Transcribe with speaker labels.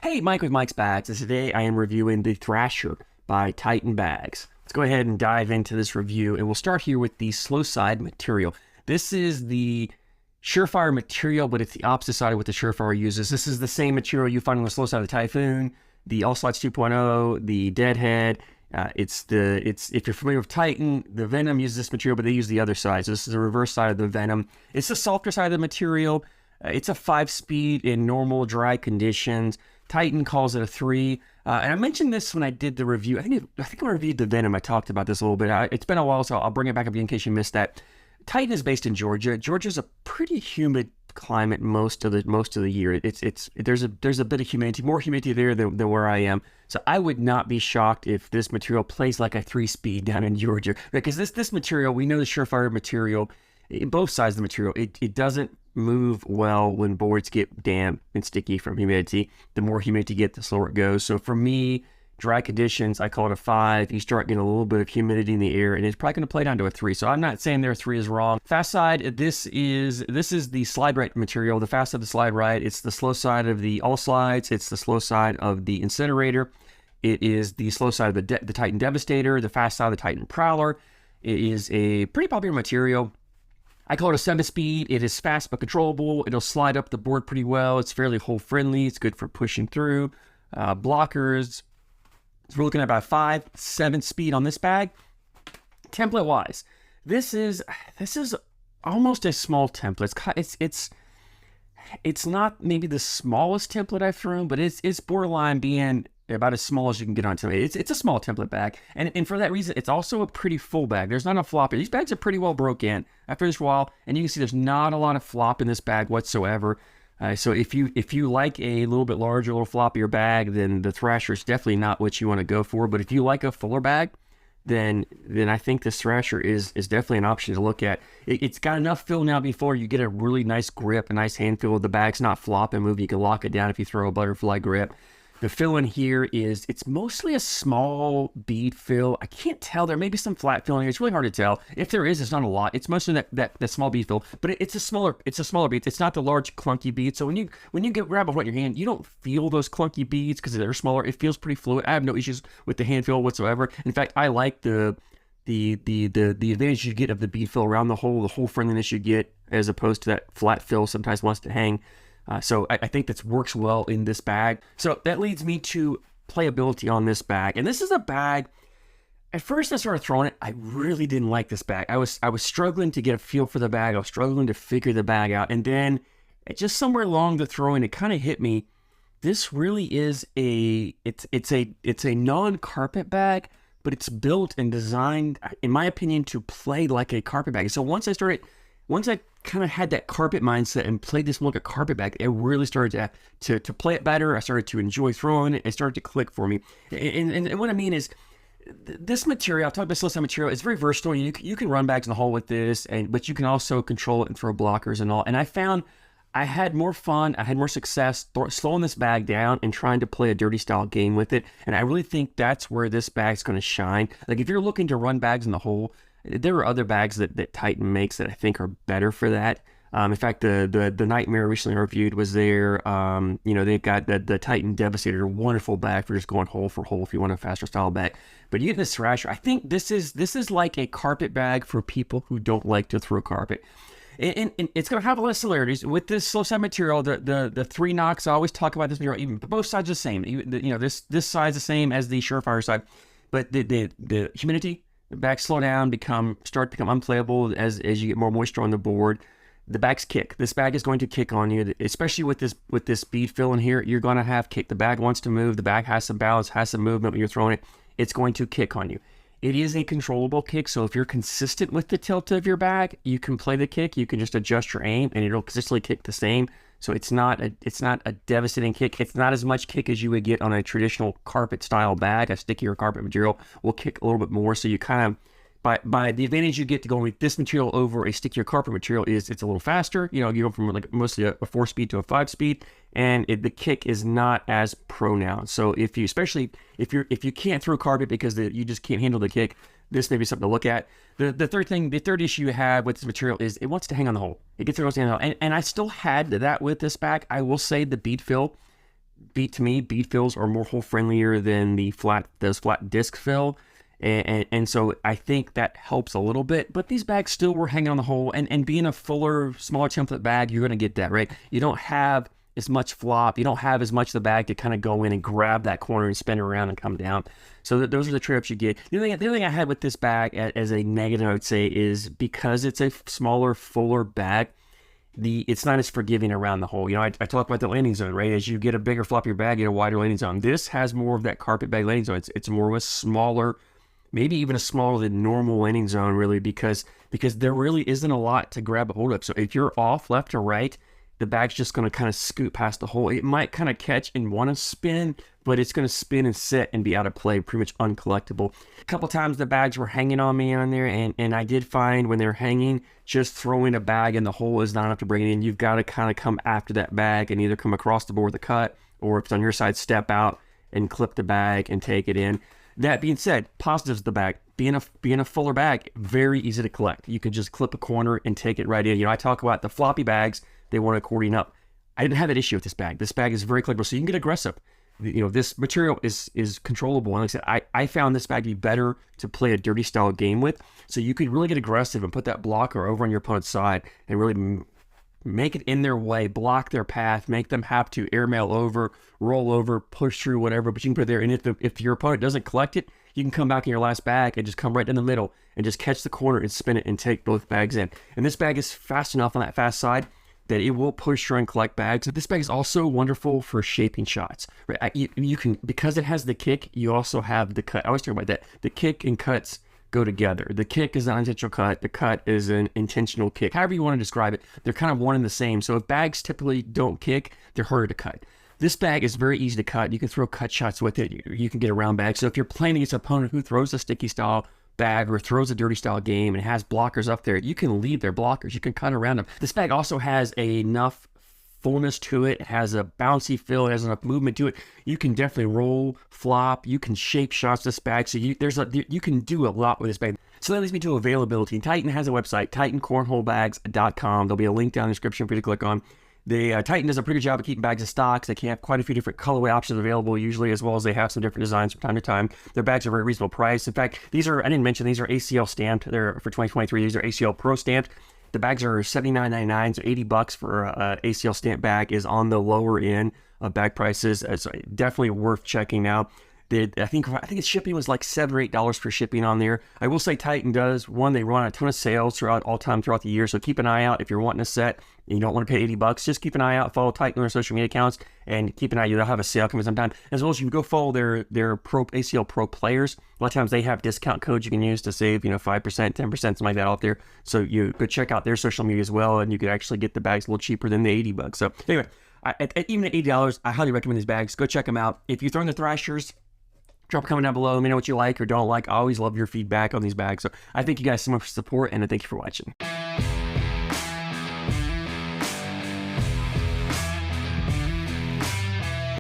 Speaker 1: Hey, Mike with Mike's Bags, and today I am reviewing the Thrasher by Titan Bags. Let's go ahead and dive into this review, and we'll start here with the slow side material. This is the Surefire material, but it's the opposite side of what the Surefire uses. This is the same material you find on the slow side of the Typhoon, the All Slides 2.0, the Deadhead. If you're familiar with Titan, the Venom uses this material, but they use the other side. So this is the reverse side of the Venom. It's the softer side of the material. It's a 5-speed in normal dry conditions. Titan calls it a 3. And I mentioned this when I did the review. I think when I reviewed the Venom, I talked about this a little bit. It's been a while, so I'll bring it back up in case you missed that. Titan is based in Georgia. Georgia's a pretty humid climate most of the year. There's a bit of humidity, more humidity there than where I am. So I would not be shocked if this material plays like a 3-speed down in Georgia, because this material, we know the Surefire material, both sides of the material, it doesn't move well when boards get damp and sticky from humidity. The more humidity you get, the slower it goes. So for me, dry conditions, I call it a 5. You start getting a little bit of humidity in the air, and it's probably going to play down to a 3. So I'm not saying their 3 is wrong. Fast side, this is the slide right material. The fast side of the slide right. It's the slow side of the All Slides. It's the slow side of the Incinerator. It is the slow side of the Titan Devastator. The fast side of the Titan Prowler. It is a pretty popular material. I call it a 7-speed. It is fast but controllable. It'll slide up the board pretty well. It's fairly hole friendly. It's good for pushing through. Blockers. So we're looking at about 5-7 speed on this bag. Template wise, this is almost a small template. It's not maybe the smallest template I've thrown, but it's borderline being about as small as you can get onto it. It's a small template bag, and for that reason, it's also a pretty full bag. There's not a flop. These bags are pretty well broke in after this while, and you can see there's not a lot of flop in this bag whatsoever. So if you like a little bit larger, a little floppier bag, then the Thrasher is definitely not what you want to go for. But if you like a fuller bag, then I think this Thrasher is definitely an option to look at. It's got enough fill now before you get a really nice grip, a nice hand feel. The bag's not flop and move. You can lock it down if you throw a butterfly grip. The fill in here it's mostly a small bead fill. I can't tell. There may be some flat fill in here. It's really hard to tell. If there is, it's not a lot. It's mostly that small bead fill, but it's a smaller bead. It's not the large clunky bead. So when you grab a one in your hand, you don't feel those clunky beads because they're smaller. It feels pretty fluid. I have no issues with the hand feel whatsoever. In fact, I like the advantage you get of the bead fill around the hole friendliness you get, as opposed to that flat fill sometimes wants to hang. So I think that works well in this bag. So that leads me to playability on this bag. And this is a bag, at first I started throwing it, I really didn't like this bag. I was struggling to get a feel for the bag. I was struggling to figure the bag out. And then just somewhere along the throwing, it kind of hit me. This really is it's a non-carpet bag, but it's built and designed, in my opinion, to play like a carpet bag. So once I kind of had that carpet mindset and played this look at carpet bag, it really started to play it better. I started to enjoy throwing it. It started to click for me. And what I mean is, this material, I'll talk about this material, it's very versatile. You can run bags in the hole with this, but you can also control it and throw blockers and all. And I found I had more fun, I had more success slowing this bag down and trying to play a dirty style game with it. And I really think that's where this bag's going to shine. Like if you're looking to run bags in the hole, there are other bags that Titan makes that I think are better for that. In fact, the Nightmare recently reviewed was there. They've got the Titan Devastator, wonderful bag for just going hole for hole if you want a faster style bag. But you get this Thrasher, I think this is like a carpet bag for people who don't like to throw carpet. And it's going to have a lot of similarities with this slow side material. The 3 knocks, I always talk about this material, even both sides are the same. This side's the same as the Surefire side, but the humidity, the bags slow down, start to become unplayable as you get more moisture on the board. The bags kick. This bag is going to kick on you, especially with this bead fill in here. You're going to have kick. The bag wants to move. The bag has some balance, has some movement when you're throwing it. It's going to kick on you. It is a controllable kick, so if you're consistent with the tilt of your bag, you can play the kick. You can just adjust your aim, and it'll consistently kick the same. So it's not a devastating kick. It's not as much kick as you would get on a traditional carpet style bag. A stickier carpet material will kick a little bit more. So you kind of, by the advantage you get to going with this material over a stickier carpet material is it's a little faster. You go from like mostly a 4-speed to a 5-speed, and the kick is not as pronounced. So especially if you can't throw carpet because you just can't handle the kick, this may be something to look at. The third issue you have with this material is it wants to hang on the hole. It gets to hang on the hole. And I still had that with this bag. I will say the bead fill bead fills are more hole friendlier than those flat disc fill. And so I think that helps a little bit, but these bags still were hanging on the hole, and being a fuller, smaller template bag, you're going to get that, right? You don't have as much flop. You don't have as much of the bag to kind of go in and grab that corner and spin around and come down. So those are the trade-offs you get. The other thing I had with this bag as a negative, I would say, is because it's a smaller, fuller bag, it's not as forgiving around the hole. You know, I talk about the landing zone, right? As you get a bigger, floppier bag, you get a wider landing zone. This has more of that carpet bag landing zone. It's more of a smaller, maybe even a smaller than normal landing zone, really, because there really isn't a lot to grab a hold of. So if you're off left or right, the bag's just going to kind of scoot past the hole. It might kind of catch and want to spin, but it's going to spin and sit and be out of play, pretty much uncollectible. A couple times the bags were hanging on me on there, and I did find when they're hanging, just throwing a bag in the hole is not enough to bring it in. You've got to kind of come after that bag and either come across the board with a cut, or if it's on your side, step out and clip the bag and take it in. That being said, positives of the bag, being a fuller bag, very easy to collect. You can just clip a corner and take it right in. You know, I talk about the floppy bags, they want to accordion up. I didn't have that issue with this bag. This bag is very collectible, so you can get aggressive. You know, this material is controllable. And like I said, I found this bag to be better to play a dirty style game with. So you could really get aggressive and put that blocker over on your opponent's side and really make it in their way, block their path, make them have to airmail over, roll over, push through, whatever, but you can put it there. And if your opponent doesn't collect it, you can come back in your last bag and just come right in the middle and just catch the corner and spin it and take both bags in. And this bag is fast enough on that fast side that it will push through and collect bags. This bag is also wonderful for shaping shots. Right? You can, because it has the kick, you also have the cut. I always talk about that. The kick and cuts go together. The kick is an unintentional cut. The cut is an intentional kick. However you want to describe it, they're kind of one and the same. So if bags typically don't kick, they're harder to cut. This bag is very easy to cut. You can throw cut shots with it. You can get a round bag. So if you're playing against an opponent who throws a sticky style bag or throws a dirty style game and has blockers up there, you can leave their blockers. You can cut around them. This bag also has enough fullness to it. It has a bouncy feel. It has enough movement to it. You can definitely roll, flop. You can shape shots this bag. So you can do a lot with this bag. So that leads me to availability. Titan has a website, TitanCornholeBags.com. There'll be a link down in the description for you to click on. Titan does a pretty good job of keeping bags in stocks. They can have quite a few different colorway options available usually, as well as they have some different designs from time to time. Their bags are very reasonable price. In fact, I didn't mention, these are ACL stamped. They're for 2023. These are ACL Pro stamped. The bags are $79.99, so $80 for a ACL stamp bag is on the lower end of bag prices. It's definitely worth checking out. I think its shipping was like $7 or $8 for shipping on there. I will say Titan does, they run a ton of sales throughout the year, so keep an eye out if you're wanting a set and you don't want to pay $80. Just keep an eye out, follow Titan on their social media accounts, and keep an eye. They'll have a sale coming sometime, as well as you can go follow their Pro ACL Pro players. A lot of times they have discount codes you can use to save 5%, 10%, something like that out there. So you go check out their social media as well, and you could actually get the bags a little cheaper than the $80. So anyway, even at $80, I highly recommend these bags. Go check them out. If you're throwing the Thrashers, drop a comment down below. Let me know what you like or don't like. I always love your feedback on these bags. So I thank you guys so much for support, and I thank you for watching.